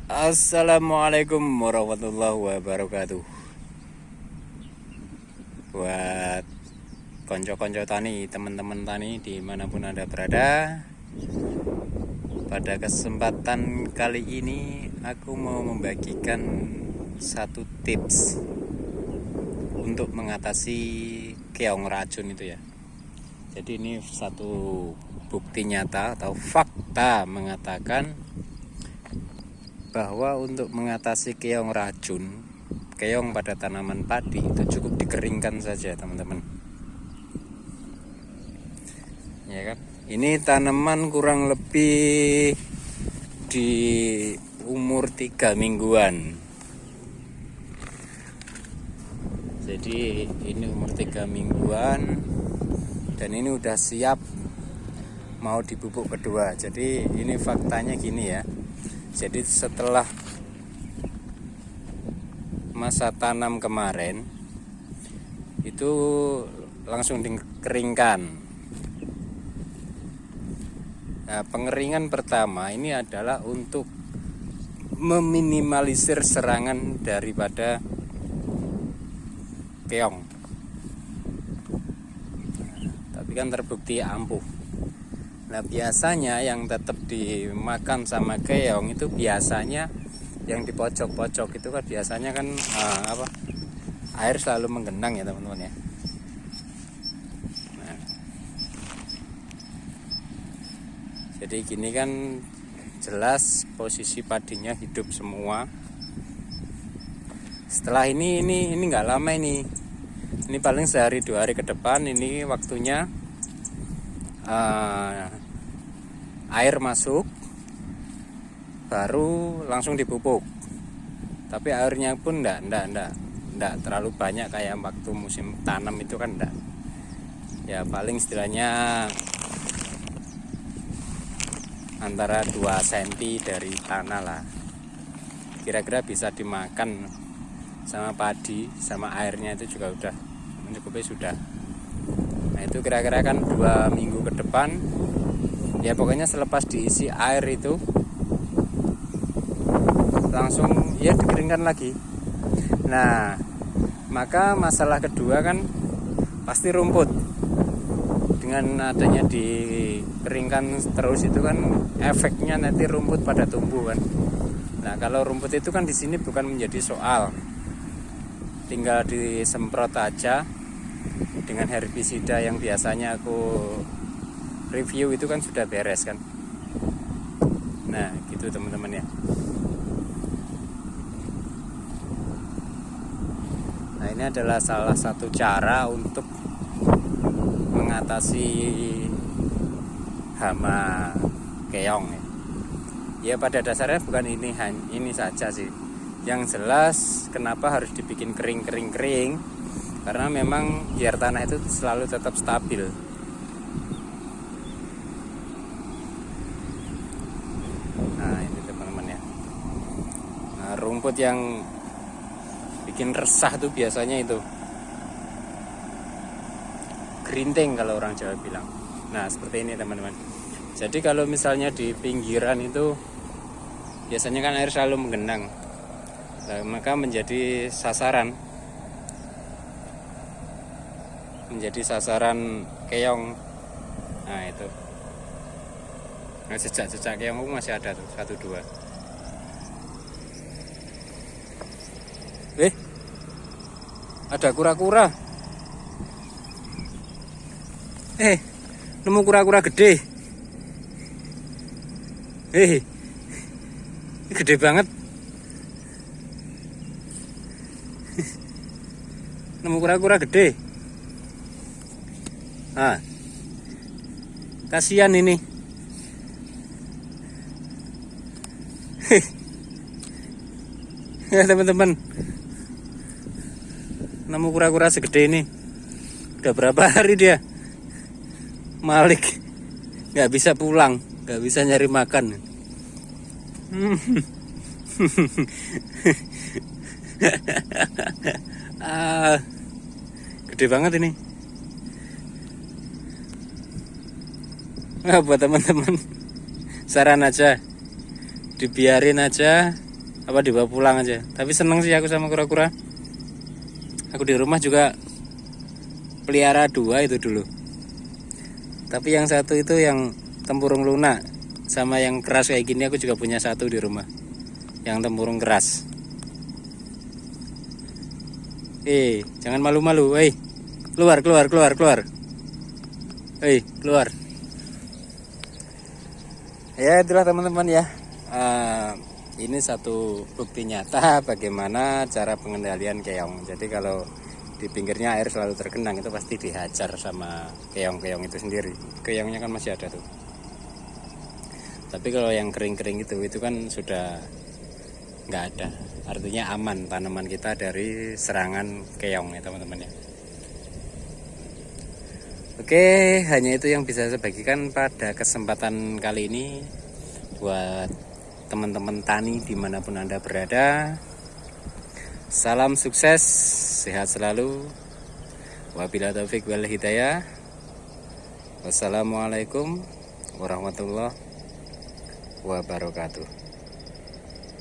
Assalamualaikum warahmatullahi wabarakatuh. Buat konco-konco tani, teman-teman tani dimanapun Anda berada, pada kesempatan kali ini aku mau membagikan satu tips untuk mengatasi keong racun itu ya. Jadi ini satu bukti nyata atau fakta mengatakan bahwa untuk mengatasi keong racun, keong pada tanaman padi itu cukup dikeringkan saja, teman-teman. Ya kan? Ini tanaman kurang lebih di umur 3 mingguan. Jadi ini umur 3 mingguan dan ini udah siap mau dibubuk kedua. Jadi ini faktanya gini ya. Jadi setelah masa tanam kemarin itu langsung dikeringkan. Nah, pengeringan pertama ini adalah untuk meminimalisir serangan daripada keong. Tapi kan terbukti ampuh. Nah, biasanya yang tetap dimakan sama keong itu biasanya yang di pojok-pojok itu kan biasanya kan air selalu menggenang ya teman-teman ya. Nah, jadi gini kan jelas posisi padinya hidup semua. Setelah ini nggak lama ini paling sehari 2 hari ke depan ini waktunya air masuk, baru langsung dipupuk. Tapi airnya pun enggak terlalu banyak kayak waktu musim tanam itu kan enggak. Ya paling istilahnya antara 2 cm dari tanah lah. Kira-kira bisa dimakan sama padi, sama airnya itu juga udah mencukupi sudah. Nah itu kira-kira kan 2 minggu ke depan. Ya pokoknya selepas diisi air itu langsung ya dikeringkan lagi. Nah maka masalah kedua kan pasti rumput. Dengan adanya dikeringkan terus itu kan efeknya nanti rumput pada tumbuh kan. Nah kalau rumput itu kan di sini bukan menjadi soal, tinggal disemprot aja dengan herbisida yang biasanya aku review itu kan sudah beres kan. Nah gitu teman-teman ya. Nah ini adalah salah satu cara untuk mengatasi hama keong ya. Ya pada dasarnya bukan ini saja sih. Yang jelas kenapa harus dibikin kering karena memang biar tanah itu selalu tetap stabil. Nah ini teman-teman ya. Nah, rumput yang bikin resah tuh biasanya itu gerinting kalau orang Jawa bilang. Nah seperti ini teman-teman. Jadi kalau misalnya di pinggiran itu biasanya kan air selalu menggenang. Nah, maka menjadi sasaran keong. Nah itu. Nah jejak keong masih ada tuh 1 2. Ada kura-kura. Nemu kura-kura gede. Gede banget. Nemu kura-kura gede. Nah, kasihan ini. Ya teman-teman, nemu kura-kura segede ini. Udah berapa hari dia malik, nggak bisa pulang, nggak bisa nyari makan. Gede banget ini. Nah, buat teman-teman saran aja, dibiarin aja apa dibawa pulang aja. Tapi seneng sih aku sama kura-kura. Aku di rumah juga pelihara 2 itu dulu. Tapi yang satu itu yang tempurung lunak, sama yang keras kayak gini aku juga punya 1 di rumah. Yang tempurung keras. Jangan malu-malu, keluar. Keluar. Ya itulah teman-teman ya. Ini satu bukti nyata bagaimana cara pengendalian keong. Jadi kalau di pinggirnya air selalu tergenang itu pasti dihajar sama keong-keong itu sendiri. Keongnya kan masih ada tuh. Tapi kalau yang kering-kering itu kan sudah nggak ada. Artinya aman tanaman kita dari serangan keong ya teman-teman ya. Oke, hanya itu yang bisa saya bagikan pada kesempatan kali ini buat teman-teman tani dimanapun Anda berada. Salam sukses, sehat selalu. Wabillahi taufik wal hidayah. Wassalamualaikum warahmatullahi wabarakatuh.